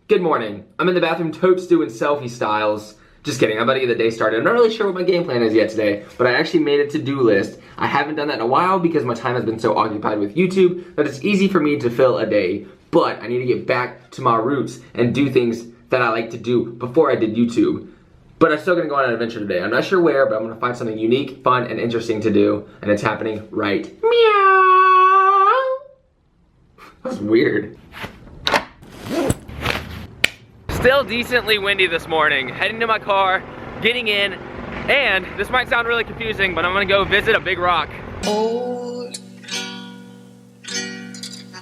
Good morning. I'm in the bathroom totes doing selfie styles. Just kidding, I'm about to get the day started. I'm not really sure what my game plan is yet today, but I actually made a to-do list. I haven't done that in a while because my time has been so occupied with YouTube that it's easy for me to fill a day. But I need to get back to my roots and do things that I like to do before I did YouTube. But I'm still gonna go on an adventure today. I'm not sure where, but I'm gonna find something unique, fun, and interesting to do, and it's happening right. Meow! That's weird. Still decently windy this morning. Heading to my car, getting in, and this might sound really confusing, but I'm gonna go visit a big rock. Hold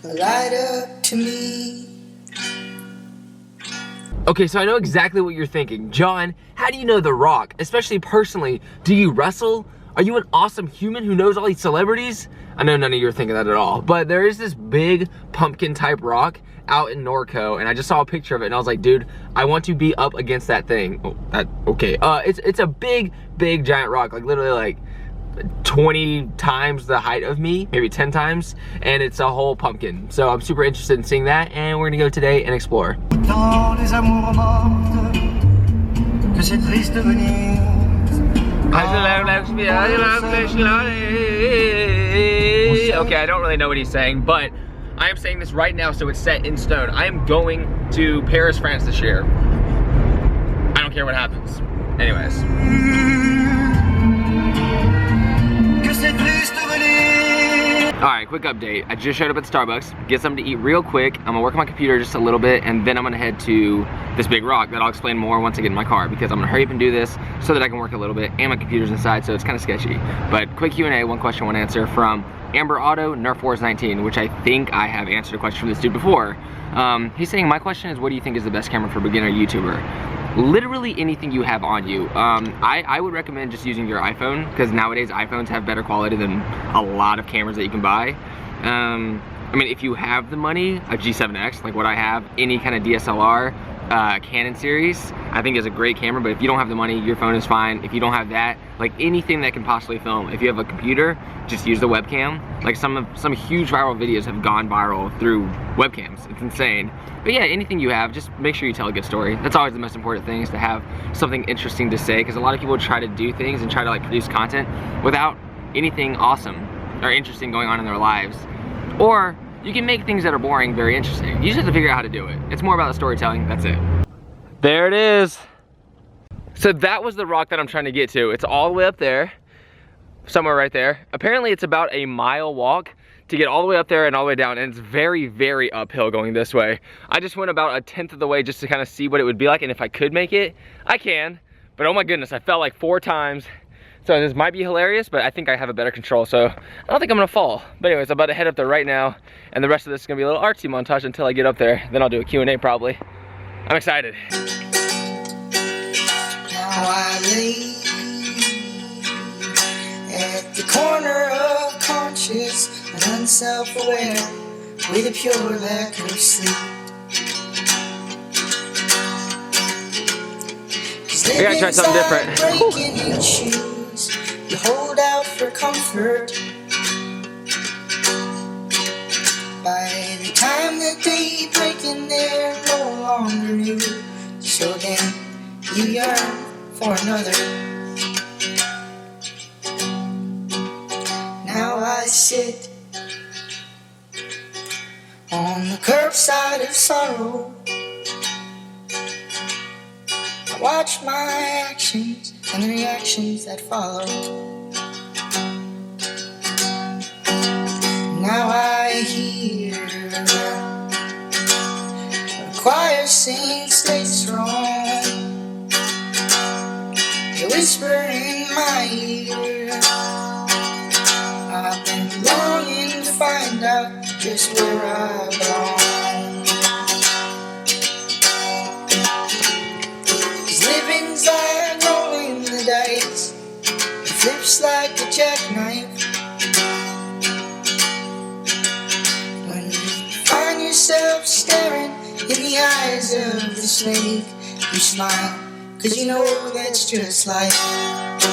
the light up to me. Okay, so I know exactly what you're thinking. John, how do you know The Rock? Especially personally, do you wrestle? Are you an awesome human who knows all these celebrities? I know none of you are thinking that at all, but there is this big pumpkin type rock out in Norco, and I just saw a picture of it and I was like, dude, I want to be up against that thing. It's a big giant rock, like literally like 20 times the height of me, maybe 10 times, and it's a whole pumpkin. So I'm super interested in seeing that, and we're gonna go today and explore. Okay, I don't really know what he's saying, but I am saying this right now so it's set in stone. I am going to Paris, France this year. I don't care what happens. Anyways. Alright, quick update. I just showed up at Starbucks, get something to eat real quick. I'm gonna work on my computer just a little bit, and then I'm gonna head to this big rock that I'll explain more once I get in my car, because I'm gonna hurry up and do this so that I can work a little bit, and my computer's inside, so it's kind of sketchy. But quick Q&A, one question, one answer from Amber Auto, Nerf Wars 19, which I think I have answered a question from this dude before. He's saying, my question is, what do you think is the best camera for beginner YouTuber? Literally anything you have on you. I would recommend just using your iPhone, because nowadays iPhones have better quality than a lot of cameras that you can buy. I mean, if you have the money, a G7X, like what I have, any kind of DSLR, Canon series, I think is a great camera, but if you don't have the money, your phone is fine. If you don't have that, like anything that can possibly film, if you have a computer, just use the webcam. Like some huge viral videos have gone viral through webcams. It's insane. But yeah, anything you have, just make sure you tell a good story. That's always the most important thing, is to have something interesting to say, because a lot of people try to do things and try to like produce content without anything awesome or interesting going on in their lives. Or you can make things that are boring very interesting. You just have to figure out how to do it. It's more about the storytelling, that's it. There it is. So that was the rock that I'm trying to get to. It's all the way up there, somewhere right there. Apparently it's about a mile walk to get all the way up there and all the way down, and it's very uphill going this way. I just went about 1/10 of the way just to kind of see what it would be like, and if I could make it, I can. But oh my goodness, I fell like 4 times. So this might be hilarious, but I think I have a better control, so I don't think I'm gonna fall. But anyways, I'm about to head up there right now, and the rest of this is gonna be a little artsy montage until I get up there. Then I'll do a Q&A probably. I'm excited. Now I lay at the corner of conscious and unself-aware, with a pure lack of sleep. I gotta try something different. You hold out for comfort. By the time that they break in, they're no longer new. So then you yearn for another. Now I sit on the curbside of sorrow. I watch my actions and the reactions that follow. Now I hear the choir sing, stay strong. They whisper in my ear, I've been longing to find out just where I belong. Living's like rolling the dice, it flips like a jackknife. When you find yourself staring in the eyes of the snake, you smile, cause you know that's just life.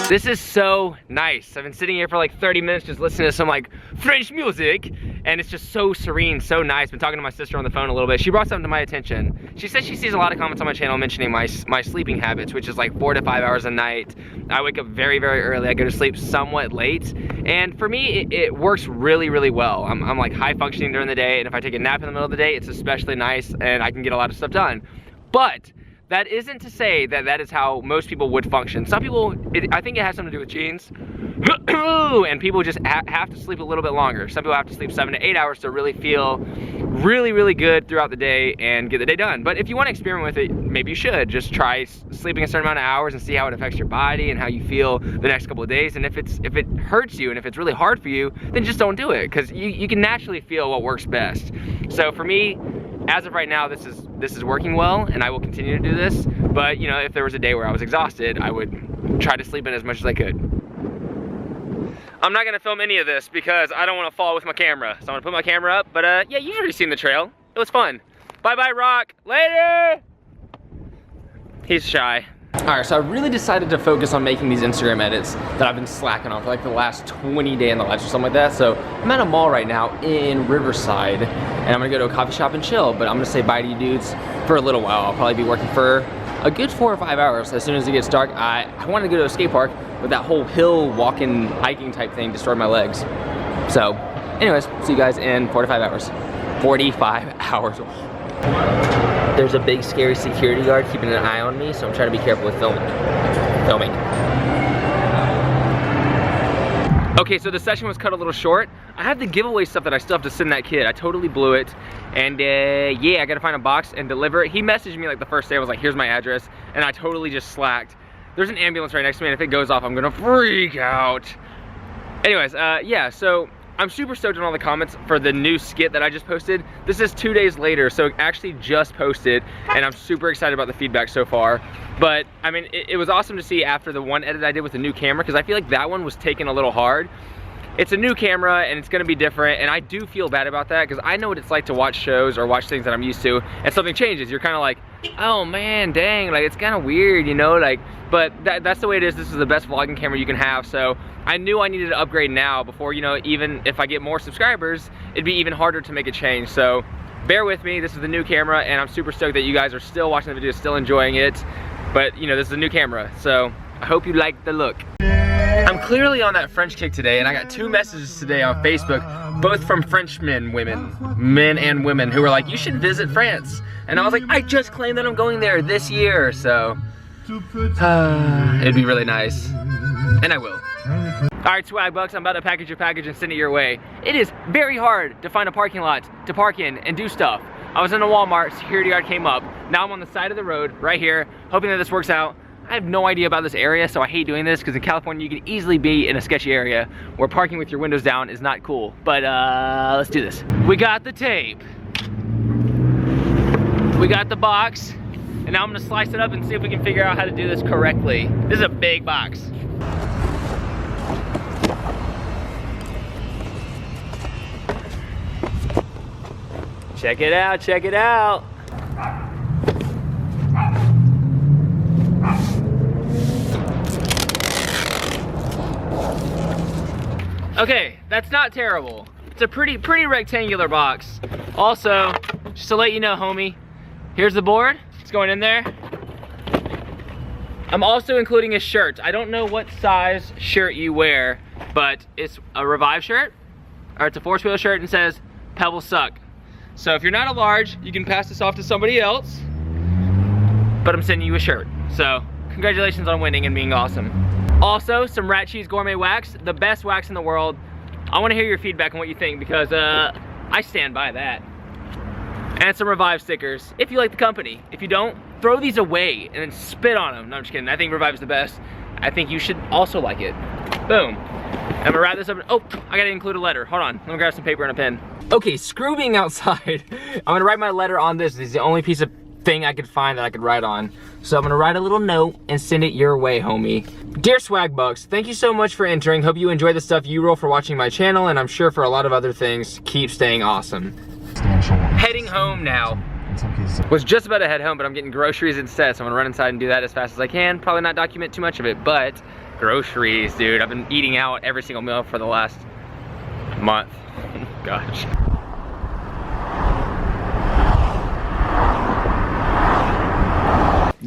This is so nice. I've been sitting here for like 30 minutes just listening to some like French music, and it's just so serene, so nice. Been talking to my sister on the phone a little bit. She brought something to my attention. She said she sees a lot of comments on my channel mentioning my sleeping habits, which is like 4 to 5 hours a night. I wake up very, very early. I go to sleep somewhat late, and for me, it works really, really well. I'm like high functioning during the day, and if I take a nap in the middle of the day, it's especially nice, and I can get a lot of stuff done. But that isn't to say that that is how most people would function. Some people, I think it has something to do with genes, and people just have to sleep a little bit longer. Some people have to sleep 7 to 8 hours to really feel really, really good throughout the day and get the day done. But if you want to experiment with it, maybe you should. Just try sleeping a certain amount of hours and see how it affects your body and how you feel the next couple of days. And if it hurts you and if it's really hard for you, then just don't do it, because you can naturally feel what works best. So for me, as of right now, this is working well, and I will continue to do this. But you know, if there was a day where I was exhausted, I would try to sleep in as much as I could. I'm not gonna film any of this because I don't want to fall with my camera. So I'm gonna put my camera up. But yeah, you've already seen the trail. It was fun. Bye bye, Rock. Later. He's shy. All right, so I really decided to focus on making these Instagram edits that I've been slacking on for like the last 20 days in the life or something like that. So I'm at a mall right now in Riverside, and I'm gonna go to a coffee shop and chill, but I'm gonna say bye to you dudes for a little while. I'll probably be working for a good 4 or 5 hours. As soon as it gets dark, I wanted to go to a skate park, but that whole hill walking, hiking type thing destroyed my legs. So anyways, see you guys in 4 to 5 hours. 45 hours. There's a big scary security guard keeping an eye on me, so I'm trying to be careful with filming. Okay, so the session was cut a little short. I have the giveaway stuff that I still have to send that kid. I totally blew it. And yeah, I gotta find a box and deliver it. He messaged me like the first day. I was like, here's my address. And I totally just slacked. There's an ambulance right next to me, and if it goes off, I'm gonna freak out. Anyways, yeah, so I'm super stoked on all the comments for the new skit that I just posted. This is 2 days later, so it actually just posted, and I'm super excited about the feedback so far. But I mean, it was awesome to see after the one edit I did with the new camera, because I feel like that one was taken a little hard. It's a new camera and it's gonna be different, and I do feel bad about that, because I know what it's like to watch shows or watch things that I'm used to, and something changes. You're kind of like, oh man, dang, like it's kind of weird, you know, like, but that's the way it is. This is the best vlogging camera you can have, so I knew I needed to upgrade now before, you know, even if I get more subscribers, it'd be even harder to make a change. So bear with me, this is the new camera, and I'm super stoked that you guys are still watching the video, still enjoying it. But you know, this is a new camera, so I hope you like the look. I'm clearly on that French kick today, and I got 2 messages today on Facebook, both from French men and women, who were like, you should visit France. And I was like, I just claimed that I'm going there this year, so it'd be really nice, and I will. Alright, swag bucks, I'm about to package your package and send it your way. It is very hard to find a parking lot to park in and do stuff. I was in a Walmart, security guard came up. Now I'm on the side of the road, right here, hoping that this works out. I have no idea about this area, so I hate doing this, because in California you can easily be in a sketchy area where parking with your windows down is not cool. But let's do this. We got the tape. We got the box. And now I'm gonna slice it up and see if we can figure out how to do this correctly. This is a big box. Check it out, check it out. Okay, that's not terrible. It's a pretty rectangular box. Also, just to let you know, homie, here's the board. It's going in there. I'm also including a shirt. I don't know what size shirt you wear, but it's a Revive shirt, or it's a Force Wheel shirt, and says, Pebbles suck. So if you're not a large, you can pass this off to somebody else, but I'm sending you a shirt. So congratulations on winning and being awesome. Also, some Rat Cheese Gourmet Wax, the best wax in the world. I wanna hear your feedback on what you think, because I stand by that. And some Revive stickers, if you like the company. If you don't, throw these away and then spit on them. No, I'm just kidding, I think Revive's the best. I think you should also like it. Boom. I'm gonna wrap this up. Oh, I gotta include a letter. Hold on, let me grab some paper and a pen. Okay, screw being outside. I'm gonna write my letter on this. This is the only piece of thing I could find that I could write on. So I'm gonna write a little note and send it your way, homie. Dear Swag Bucks, thank you so much for entering. Hope you enjoy the stuff you roll, for watching my channel, and I'm sure for a lot of other things. Keep staying awesome. Heading home now. Was just about to head home, but I'm getting groceries instead, so I'm gonna run inside and do that as fast as I can. Probably not document too much of it, but groceries, dude. I've been eating out every single meal for the last month. gosh.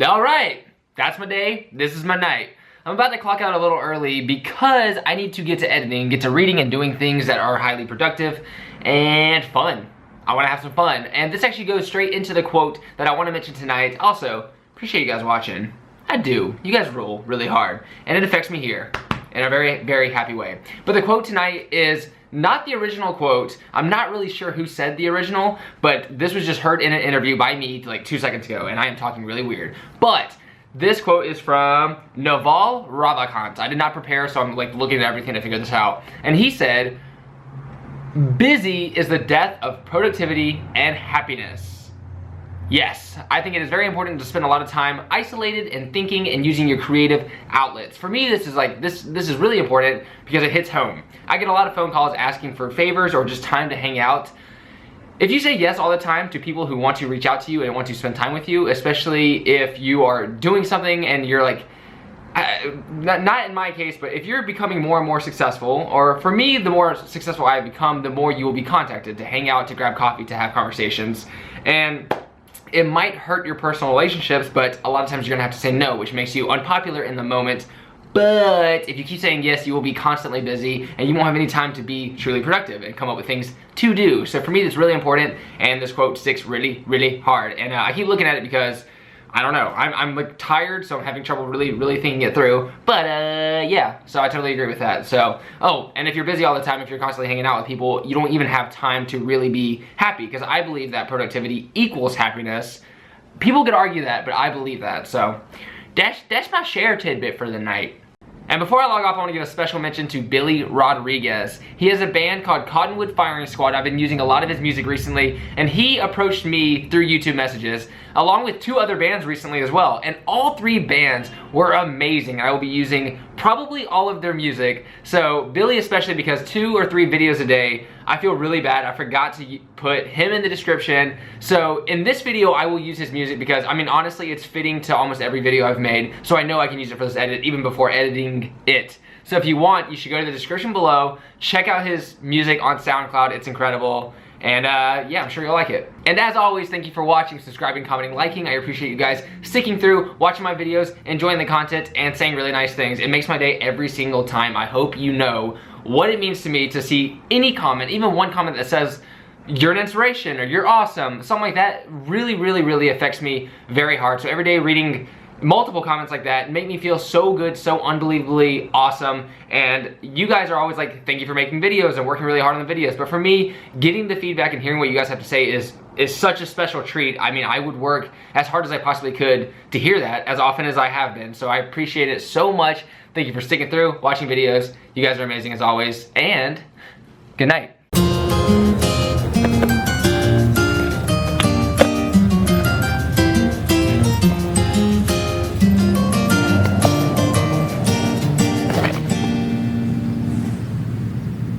All right, that's my day. This is my night. I'm about to clock out a little early because I need to get to editing, get to reading and doing things that are highly productive and fun. I want to have some fun. And this actually goes straight into the quote that I want to mention tonight. Also, appreciate you guys watching. I do. You guys rule really hard. And it affects me here in a very, very happy way. But the quote tonight is not the original quote. I'm not really sure who said the original, but this was just heard in an interview by me like 2 seconds ago, and I am talking really weird. But this quote is from Naval Ravikant. I did not prepare, so I'm like looking at everything to figure this out. And he said, "Busy is the death of productivity and happiness." Yes, I think it is very important to spend a lot of time isolated and thinking and using your creative outlets. For me, this is like this is really important because it hits home. I get a lot of phone calls asking for favors or just time to hang out. If you say yes all the time to people who want to reach out to you and want to spend time with you, especially if you are doing something and you're like, not in my case, but if you're becoming more and more successful, or for me, the more successful I become, the more you will be contacted to hang out, to grab coffee, to have conversations. And it might hurt your personal relationships, but a lot of times you're gonna have to say no, which makes you unpopular in the moment. But if you keep saying yes, you will be constantly busy and you won't have any time to be truly productive and come up with things to do. So for me, that's really important, and this quote sticks really, really hard. And I keep looking at it because, I don't know, I'm like tired, so I'm having trouble really thinking it through. But yeah, so I totally agree with that. So, oh, and if you're busy all the time, if you're constantly hanging out with people, you don't even have time to really be happy, because I believe that productivity equals happiness. People could argue that, but I believe that. So that's my share tidbit for the night. And before I log off, I want to give a special mention to Billy Rodriguez. He has a band called Cottonwood Firing Squad. I've been using a lot of his music recently, and he approached me through YouTube messages, along with 2 other bands recently as well. And all 3 bands were amazing. I will be using probably all of their music. So Billy especially, because 2 or 3 videos a day, I feel really bad. I forgot to put him in the description. So in this video, I will use his music because, I mean, honestly, it's fitting to almost every video I've made. So I know I can use it for this edit even before editing it. So if you want, you should go to the description below, check out his music on SoundCloud. It's incredible. And yeah, I'm sure you'll like it. And as always, thank you for watching, subscribing, commenting, liking. I appreciate you guys sticking through, watching my videos, enjoying the content, and saying really nice things. It makes my day every single time. I hope you know what it means to me to see any comment, even one comment that says, "You're an inspiration," or "You're awesome," something like that really affects me very hard. So every day reading multiple comments like that make me feel so good, so unbelievably awesome. And you guys are always like, "Thank you for making videos and working really hard on the videos." But for me, getting the feedback and hearing what you guys have to say is such a special treat. I mean, I would work as hard as I possibly could to hear that as often as I have been. So I appreciate it so much. Thank you for sticking through, watching videos. You guys are amazing as always, and good night.